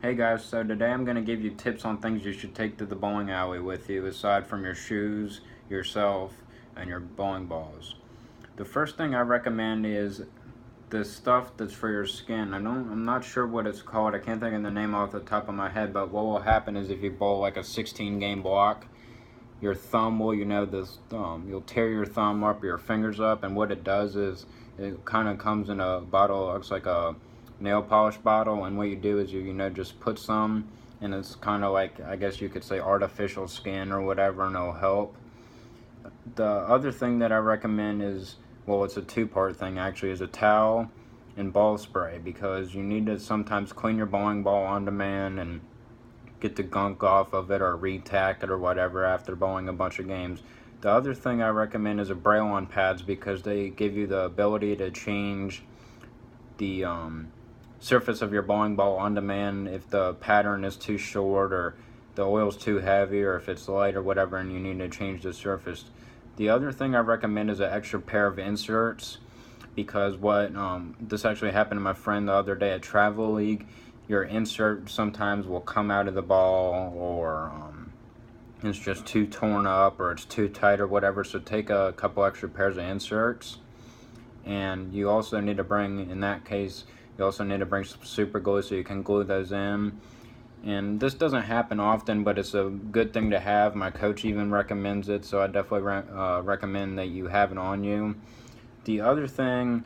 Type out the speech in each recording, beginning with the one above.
Hey guys, so today I'm going to give you tips on things you should take to the bowling alley with you aside from your shoes, yourself, and your bowling balls. The first thing I recommend is the stuff that's for your skin. I'm not sure what it's called. I can't think of the name off the top of my head, but what will happen is if you bowl like a 16 game block, your thumb will, you'll tear your thumb up, your fingers up, and what it does is it kind of comes in a bottle. It looks like a nail polish bottle, and what you do is you just put some, and it's kind of like, I guess you could say, artificial skin or whatever, and it'll help. The other thing that I recommend is, well, it's a two-part thing actually, is a towel and ball spray, because you need to sometimes clean your bowling ball on demand and get the gunk off of it or retack it or whatever after bowling a bunch of games. The other thing I recommend is a braille-on pads, because they give you the ability to change the surface of your bowling ball on demand if the pattern is too short or the oil's too heavy or if it's light or whatever and you need to change the surface. The other thing I recommend is an extra pair of inserts, because this actually happened to my friend the other day at Travel League. Your insert sometimes will come out of the ball, or it's just too torn up or it's too tight or whatever, so take a couple extra pairs of inserts. And you also need to bring, in that case, you also need to bring some super glue so you can glue those in. And this doesn't happen often, but it's a good thing to have. My coach even recommends it, so I definitely recommend that you have it on you. The other thing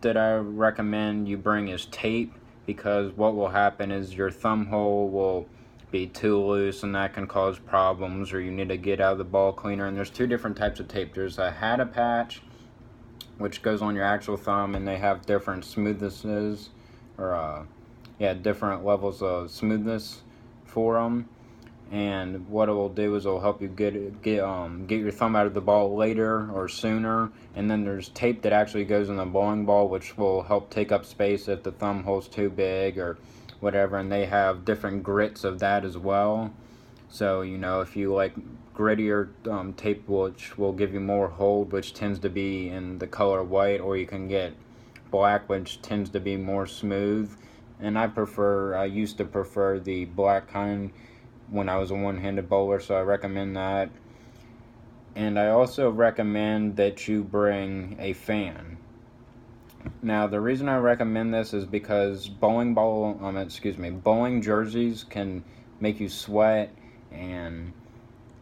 that I recommend you bring is tape, because what will happen is your thumb hole will be too loose and that can cause problems, or you need to get out of the ball cleaner. And there's two different types of tape. There's a Hada patch, which goes on your actual thumb, and they have different smoothnesses, or different levels of smoothness for them. And what it will do is it will help you get your thumb out of the ball later or sooner. And then there's tape that actually goes in the bowling ball, which will help take up space if the thumb hole's too big or whatever. And they have different grits of that as well. So if you like grittier tape, which will give you more hold, which tends to be in the color white, or you can get black, which tends to be more smooth. And I used to prefer the black kind when I was a one-handed bowler, so I recommend that. And I also recommend that you bring a fan. Now, the reason I recommend this is because bowling jerseys can make you sweat, and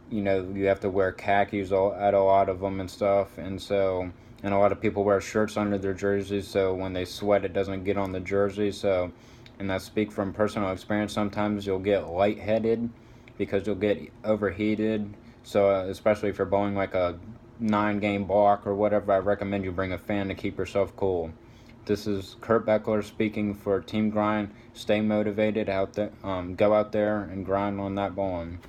you have to wear khakis at a lot of them and stuff, and a lot of people wear shirts under their jerseys, so when they sweat it doesn't get on the jersey. So, and I speak from personal experience, sometimes you'll get lightheaded because you'll get overheated. So especially if you're bowling like a 9-game block or whatever, I recommend you bring a fan to keep yourself cool. This is Kurt Beckler speaking for TeamGrind. Stay motivated out there. Go out there and grind on that bowling.